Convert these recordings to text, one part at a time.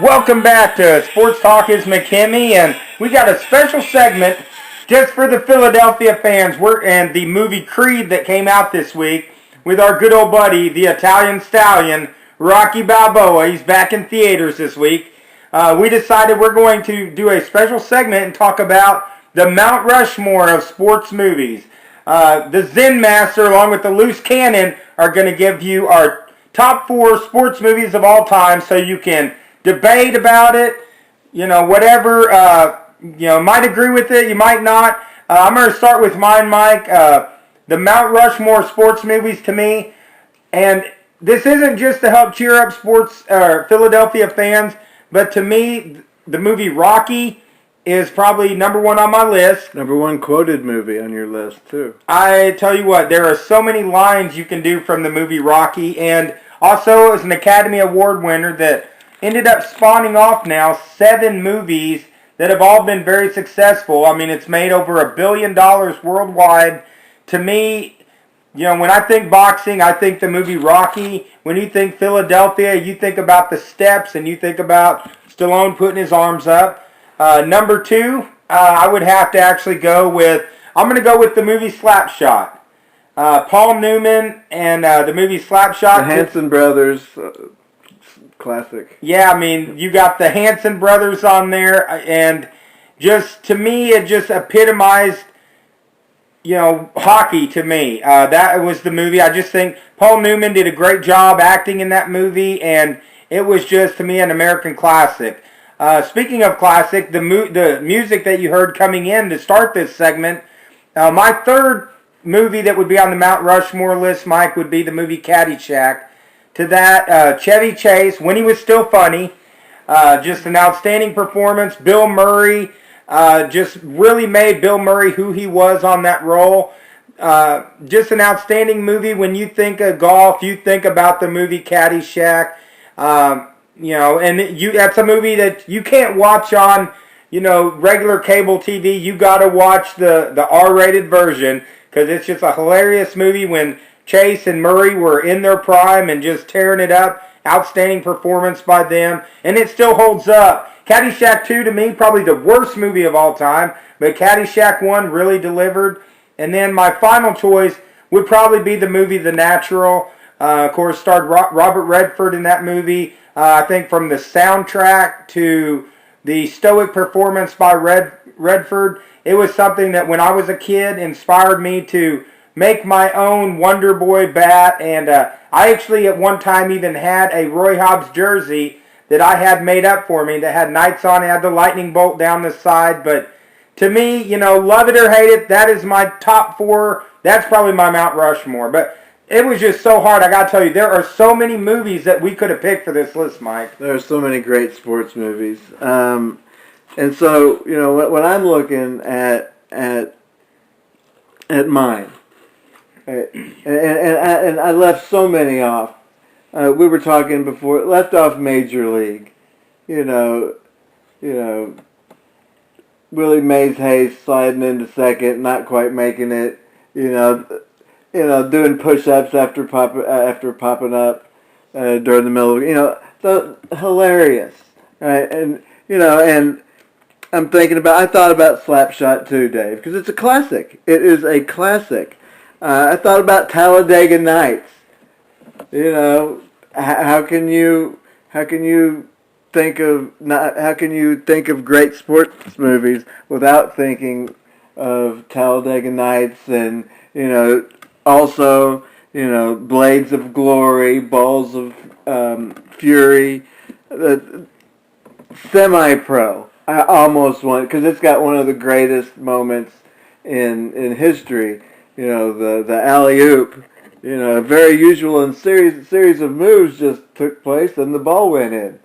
Welcome back to Sports Talk is McKimmie, and we got a special segment just for the Philadelphia fans. And the movie Creed that came out this week with our good old buddy, the Italian Stallion, Rocky Balboa. He's back in theaters this week. We decided we're going to do a special segment and talk about the Mount Rushmore of sports movies. The Zen Master, along with the Loose Cannon, are going to give you our top 4 sports movies of all time, so you can debate about it, whatever, might agree with it, you might not. I'm going to start with mine, Mike. The Mount Rushmore sports movies to me, and this isn't just to help cheer up sports Philadelphia fans, but to me, the movie Rocky is probably number 1 on my list. Number 1 quoted movie on your list, too. I tell you what, there are so many lines you can do from the movie Rocky, and also as an Academy Award winner that ended up spawning off now 7 movies that have all been very successful. I mean, it's made over $1 billion worldwide. To me, when I think boxing, I think the movie Rocky. When you think Philadelphia, you think about the steps and you think about Stallone putting his arms up. Number 2, I would have to actually go with, I'm going to go with the movie Slapshot. Paul Newman and the movie Slapshot. The Hanson brothers. Classic. Yeah, I mean, you got the Hanson brothers on there, and just, to me, it just epitomized, hockey to me. That was the movie. I just think Paul Newman did a great job acting in that movie, and it was just, to me, an American classic. Speaking of classic, the music that you heard coming in to start this segment, my third movie that would be on the Mount Rushmore list, Mike, would be the movie Caddyshack. To that, Chevy Chase, when he was still funny, just an outstanding performance. Bill Murray just really made Bill Murray who he was on that role. Just an outstanding movie. When you think of golf, you think about the movie Caddyshack. That's a movie that you can't watch on, regular cable TV. You got to watch the R-rated version, because it's just a hilarious movie when Chase and Murray were in their prime and just tearing it up. Outstanding performance by them. And it still holds up. Caddyshack 2, to me, probably the worst movie of all time. But Caddyshack 1 really delivered. And then my final choice would probably be the movie The Natural. Of course, starred Robert Redford in that movie. I think from the soundtrack to the stoic performance by Redford, it was something that when I was a kid inspired me to make my own Wonder Boy bat, and I actually at one time even had a Roy Hobbs jersey that I had made up for me that had knights on it, had the lightning bolt down the side. But to me, love it or hate it, that is my top 4. That's probably my Mount Rushmore. But it was just so hard. I got to tell you, there are so many movies that we could have picked for this list, Mike. There are so many great sports movies. And so, when I'm looking at mine, and I left so many off. We were talking before, left off Major League. Willie Mays Hayes sliding into second, not quite making it. Doing push-ups after popping up during the middle. So hilarious, right? And and I thought about Slapshot too, Dave, because it's a classic. It is a classic. I thought about Talladega Nights. How can you think of great sports movies without thinking of Talladega Nights and also Blades of Glory, Balls of Fury, Semi-Pro. I almost want, because it's got one of the greatest moments in history. The alley-oop, very usual in series of moves just took place and the ball went in.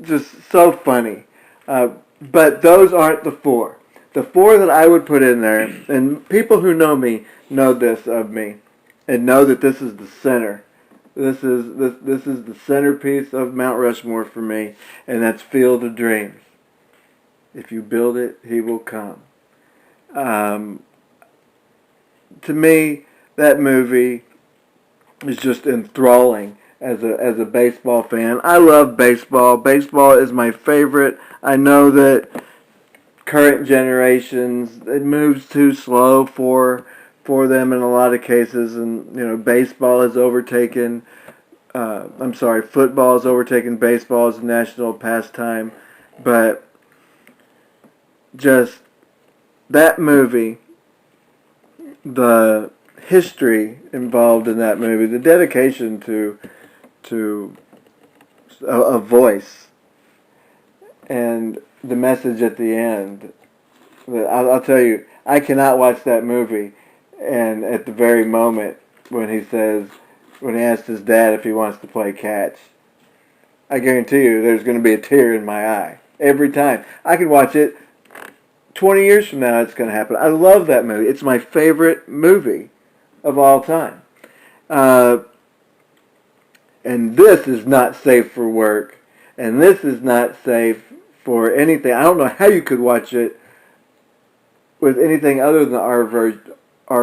Just so funny. But those aren't the 4. The 4 that I would put in there, and people who know me know this of me, and know that this is the center. This is the centerpiece of Mount Rushmore for me, and that's Field of Dreams. If you build it, he will come. To me, that movie is just enthralling as a baseball fan. I love baseball. Baseball is my favorite. I know that current generations, it moves too slow for them in a lot of cases, and baseball has overtaken. Football has overtaken baseball as a national pastime, but just that movie, the history involved in that movie, the dedication to a voice, and the message at the end. I'll tell you, I cannot watch that movie, and at the very moment when he asked his dad if he wants to play catch, I guarantee you there's going to be a tear in my eye every time. I could watch it 20 years from now, it's going to happen. I love that movie. It's my favorite movie of all time. And this is not safe for work. And this is not safe for anything. I don't know how you could watch it with anything other than our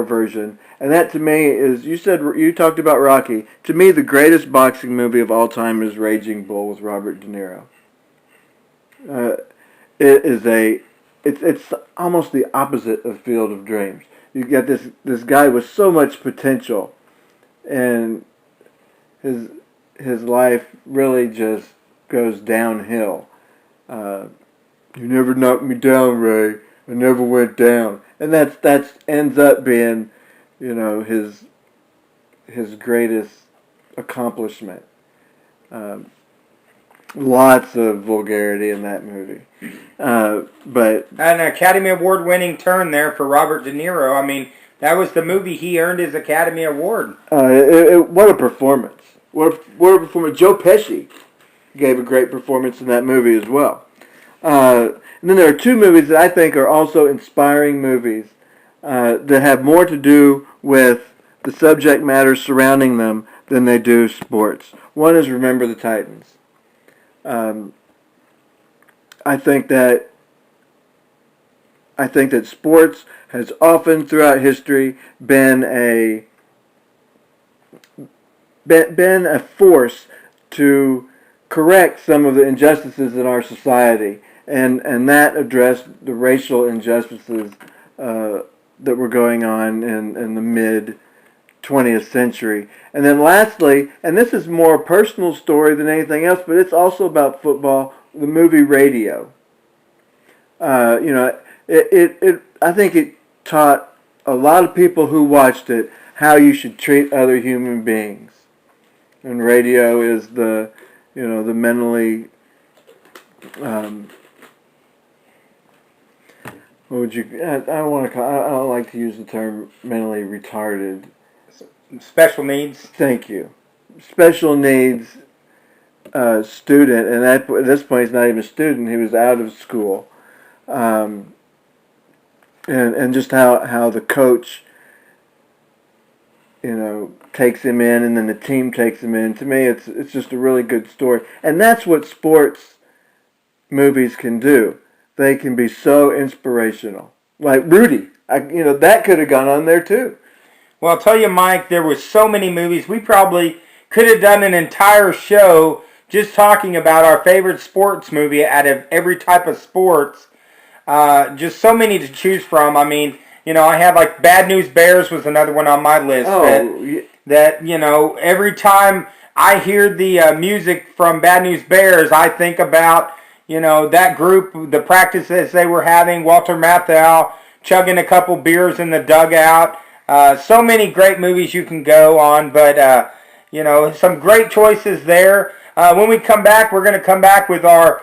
version. And that to me is, you talked about Rocky. To me, the greatest boxing movie of all time is Raging Bull with Robert De Niro. It's almost the opposite of Field of Dreams. You got this guy with so much potential, and his life really just goes downhill. You never knocked me down, Ray. I never went down, and that ends up being, his greatest accomplishment. Lots of vulgarity in that movie. But an Academy Award winning turn there for Robert De Niro. I mean, that was the movie he earned his Academy Award. What a performance. What a performance. Joe Pesci gave a great performance in that movie as well. And then there are two movies that I think are also inspiring movies that have more to do with the subject matter surrounding them than they do sports. One is Remember the Titans. I think that sports has often throughout history been a force to correct some of the injustices in our society, and that addressed the racial injustices that were going on in the mid 20th century. And then lastly, and this is more a personal story than anything else, but it's also about football, the movie Radio. I think it taught a lot of people who watched it how you should treat other human beings. And Radio is the mentally, what would you, I don't like to use the term mentally retarded. Special needs. Thank you. Special needs student, and at this point he's not even a student. He was out of school, and just how the coach, takes him in, and then the team takes him in. To me, it's just a really good story, and that's what sports movies can do. They can be so inspirational. Like Rudy, that could have gone on there too. Well, I'll tell you, Mike, there were so many movies. We probably could have done an entire show just talking about our favorite sports movie out of every type of sports. Just so many to choose from. I mean, I have like Bad News Bears was another one on my list. That every time I hear the music from Bad News Bears, I think about, that group, the practices they were having, Walter Matthau chugging a couple beers in the dugout. So many great movies you can go on, but, some great choices there. When we come back, we're going to come back with our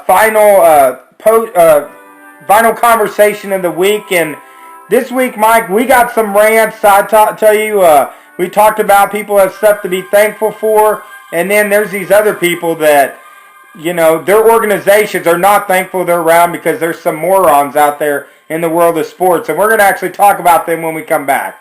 final conversation of the week. And this week, Mike, we got some rants. I tell you, we talked about people have stuff to be thankful for, and then there's these other people that, their organizations are not thankful they're around because there's some morons out there in the world of sports. And we're going to actually talk about them when we come back.